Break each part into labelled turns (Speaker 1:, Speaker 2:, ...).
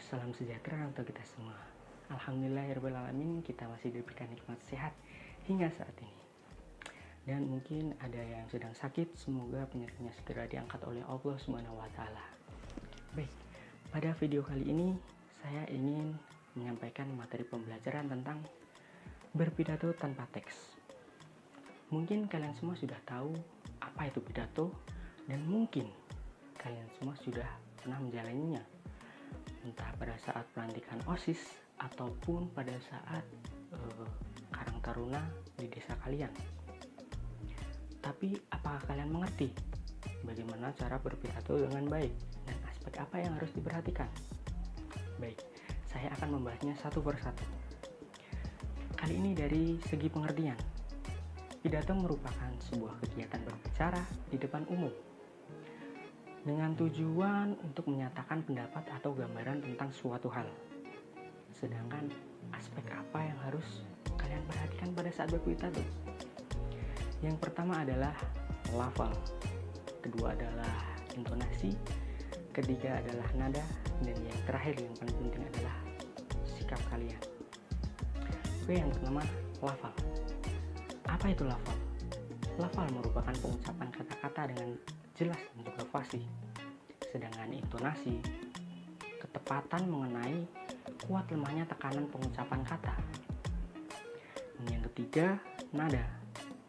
Speaker 1: Salam sejahtera untuk kita semua. Alhamdulillahirrahmanirrahim, kita masih diberikan nikmat sehat hingga saat ini. Dan mungkin ada yang sedang sakit, semoga penyakitnya segera diangkat oleh Allah SWT. Baik, pada video kali ini saya ingin menyampaikan materi pembelajaran tentang berpidato tanpa teks. Mungkin kalian semua sudah tahu apa itu pidato, dan mungkin kalian semua sudah pernah menjalaninya, entah pada saat pelantikan OSIS ataupun pada saat Karang Taruna di desa kalian. Tapi apakah kalian mengerti bagaimana cara berpidato dengan baik dan aspek apa yang harus diperhatikan? Baik, saya akan membahasnya satu persatu. Kali ini dari segi pengertian. Pidato merupakan sebuah kegiatan berbicara di depan umum dengan tujuan untuk menyatakan pendapat atau gambaran tentang suatu hal. Sedangkan aspek apa yang harus kalian perhatikan pada saat berpidato? Yang pertama adalah lafal, kedua adalah intonasi, ketiga adalah nada, dan yang terakhir yang paling penting adalah sikap kalian. Oke, yang pertama lafal. Apa itu lafal? Lafal merupakan pengucapan kata-kata dengan jelas dan juga fasih. Sedangkan intonasi, ketepatan mengenai kuat lemahnya tekanan pengucapan kata. Yang ketiga, nada,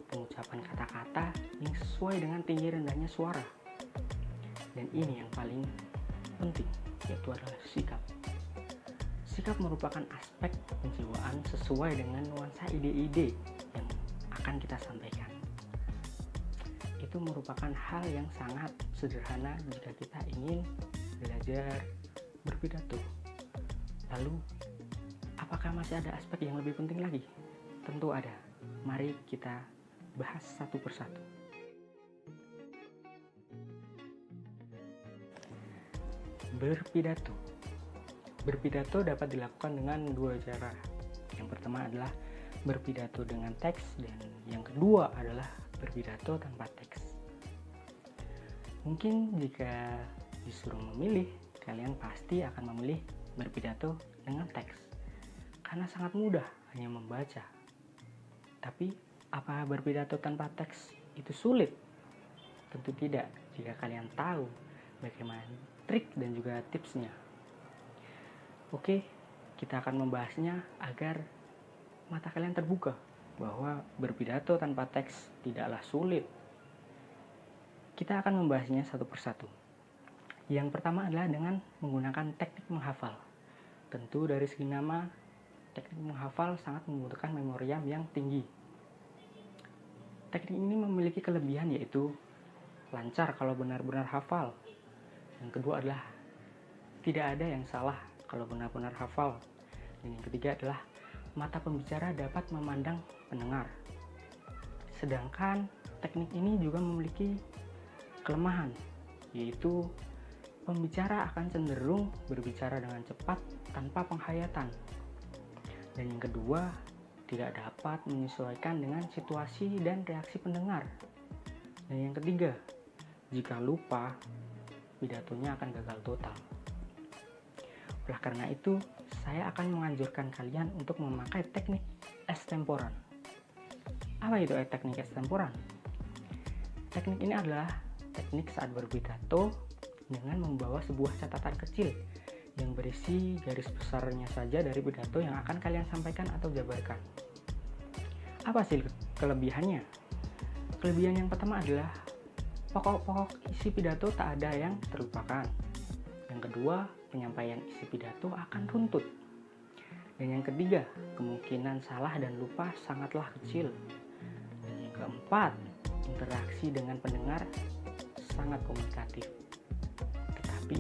Speaker 1: pengucapan kata-kata yang sesuai dengan tinggi rendahnya suara. Dan ini yang paling penting, yaitu adalah sikap. Sikap merupakan aspek penjiwaan sesuai dengan nuansa ide-ide yang akan kita sampaikan. Itu merupakan hal yang sangat sederhana jika kita ingin belajar berpidato. Lalu, apakah masih ada aspek yang lebih penting lagi? Tentu ada. Mari kita bahas satu persatu. Berpidato. Berpidato dapat dilakukan dengan dua cara. Yang pertama adalah berpidato dengan teks, dan yang kedua adalah berpidato tanpa teks. Mungkin jika disuruh memilih, kalian pasti akan memilih berpidato dengan teks karena sangat mudah, hanya membaca. Tapi apakah berpidato tanpa teks itu sulit? Tentu tidak, jika kalian tahu bagaimana trik dan juga tipsnya. Oke, kita akan membahasnya agar mata kalian terbuka bahwa berpidato tanpa teks tidaklah sulit. Kita akan membahasnya satu persatu. Yang pertama adalah dengan menggunakan teknik menghafal. Tentu dari segi nama, teknik menghafal sangat membutuhkan memoriam yang tinggi. Teknik ini memiliki kelebihan, yaitu lancar kalau benar-benar hafal. Yang kedua adalah tidak ada yang salah kalau benar-benar hafal. Dan yang ketiga adalah mata pembicara dapat memandang pendengar. Sedangkan teknik ini juga memiliki kelemahan, yaitu pembicara akan cenderung berbicara dengan cepat tanpa penghayatan. Dan yang kedua, tidak dapat menyesuaikan dengan situasi dan reaksi pendengar. Dan yang ketiga, jika lupa, pidatonya akan gagal total. Oleh karena itu, saya akan menganjurkan kalian untuk memakai teknik extemporan. Apa itu teknik extemporan? Teknik ini adalah teknik saat berpidato dengan membawa sebuah catatan kecil yang berisi garis besarnya saja dari pidato yang akan kalian sampaikan atau jabarkan. Apa sih kelebihannya? Kelebihan yang pertama adalah pokok-pokok isi pidato tak ada yang terlupakan. Yang kedua, penyampaian isi pidato akan runtut. Dan yang ketiga, kemungkinan salah dan lupa sangatlah kecil. Dan yang keempat, interaksi dengan pendengar sangat komunikatif. Tetapi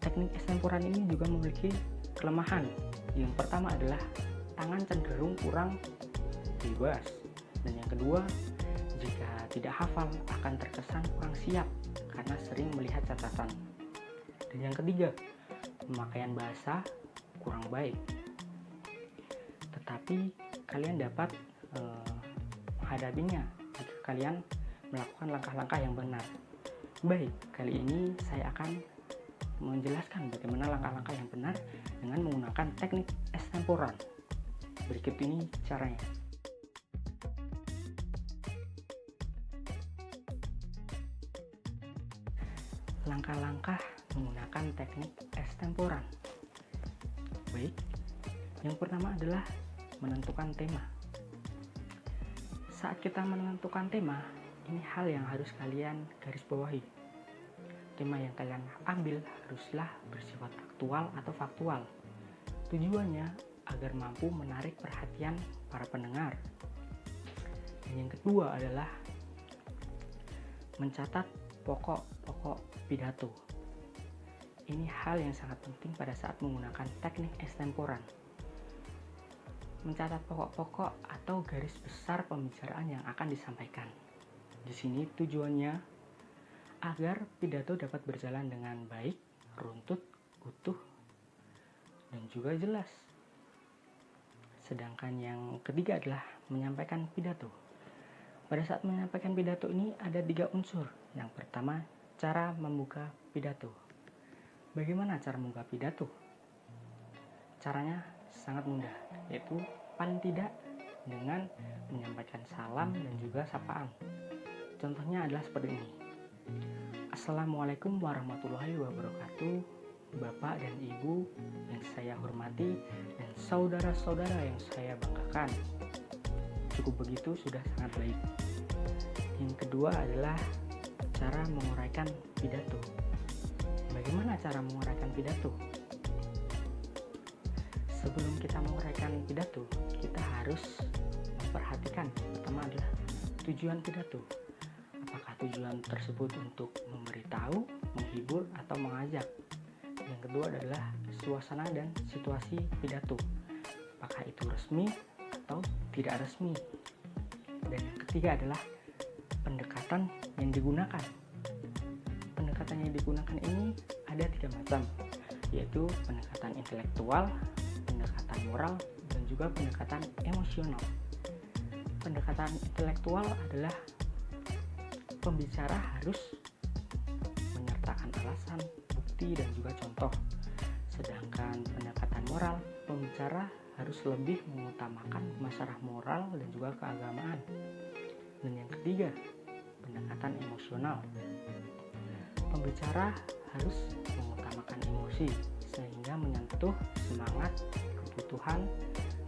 Speaker 1: teknik extemporan ini juga memiliki kelemahan. Yang pertama adalah tangan cenderung kurang bebas. Dan yang kedua, jika tidak hafal akan terkesan kurang siap karena sering melihat catatan. Dan yang ketiga, pemakaian bahasa kurang baik. Tetapi kalian dapat menghadapinya jika kalian melakukan langkah-langkah yang benar. Baik, kali ini saya akan menjelaskan bagaimana langkah-langkah yang benar dengan menggunakan teknik extemporan. Berikut ini caranya. Langkah-langkah menggunakan teknik extemporan. Baik, yang pertama adalah menentukan tema. Saat kita menentukan tema, ini hal yang harus kalian garis bawahi. Tema yang kalian ambil haruslah bersifat aktual atau faktual. Tujuannya agar mampu menarik perhatian para pendengar. Dan yang kedua adalah mencatat pokok-pokok pidato. Ini hal yang sangat penting pada saat menggunakan teknik extemporan. Mencatat pokok-pokok atau garis besar pembicaraan yang akan disampaikan. Di sini tujuannya agar pidato dapat berjalan dengan baik, runtut, utuh, dan juga jelas. Sedangkan yang ketiga adalah menyampaikan pidato. Pada saat menyampaikan pidato ini ada 3 unsur. Yang pertama, cara membuka pidato. Bagaimana cara membuka pidato? Caranya sangat mudah, yaitu paling tidak dengan menyampaikan salam dan juga sapaan. Contohnya adalah seperti ini. Assalamualaikum warahmatullahi wabarakatuh, Bapak dan Ibu yang saya hormati dan saudara-saudara yang saya banggakan. Cukup begitu sudah sangat baik. Yang kedua adalah cara menguraikan pidato. Bagaimana cara menguraikan pidato? Sebelum kita menguraikan pidato, kita harus memperhatikan pertama adalah tujuan pidato. Apakah tujuan tersebut untuk memberitahu, menghibur, atau mengajak? Yang kedua adalah suasana dan situasi pidato. Apakah itu resmi atau tidak resmi? Dan yang ketiga adalah pendekatan yang digunakan. Pendekatan yang digunakan ini ada 3 macam, yaitu pendekatan intelektual, pendekatan moral, dan juga pendekatan emosional. Pendekatan intelektual adalah pembicara harus menyertakan alasan, bukti, dan juga contoh. Sedangkan pendekatan moral, pembicara harus lebih mengutamakan masalah moral dan juga keagamaan. Dan yang ketiga, pendekatan emosional. Pembicara harus mengutamakan emosi sehingga menyentuh semangat, kebutuhan,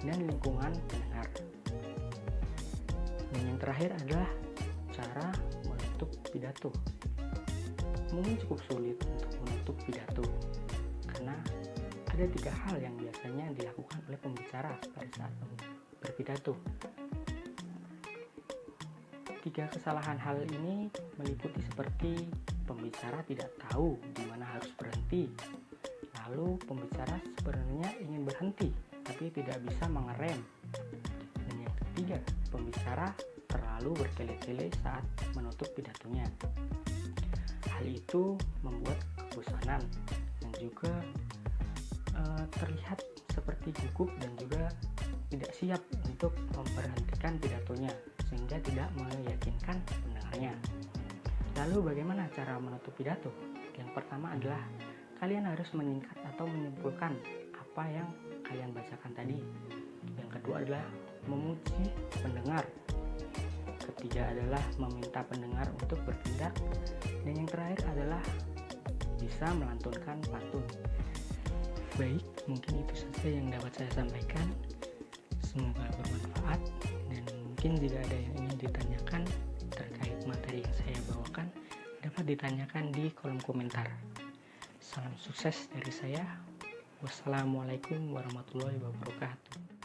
Speaker 1: dan lingkungan pendengar. Dan yang terakhir adalah cara menutup pidato. Mungkin cukup sulit untuk menutup pidato karena ada 3 hal yang biasanya dilakukan oleh pembicara pada saat berpidato. 3 kesalahan hal ini meliputi seperti pembicara tidak tahu di mana harus berhenti. Lalu pembicara sebenarnya ingin berhenti tapi tidak bisa mengerem. Dan yang ketiga, pembicara terlalu bertele-tele saat menutup pidatonya. Hal itu membuat kebosanan dan juga terlihat seperti gugup dan juga tidak siap untuk memberhentikan pidatonya sehingga tidak meyakinkan pendengarnya. Lalu bagaimana cara menutup pidato? Yang pertama adalah kalian harus menyingkat atau menyimpulkan apa yang kalian bacakan tadi. Yang kedua adalah memuji pendengar. Ketiga adalah meminta pendengar untuk bertindak. Dan yang terakhir adalah bisa melantunkan pantun. Baik, mungkin itu saja yang dapat saya sampaikan. Semoga bermanfaat, dan mungkin jika ada yang ingin ditanyakan terkait materi yang saya bawakan, dapat ditanyakan di kolom komentar. Salam sukses dari saya. Wassalamualaikum warahmatullahi wabarakatuh.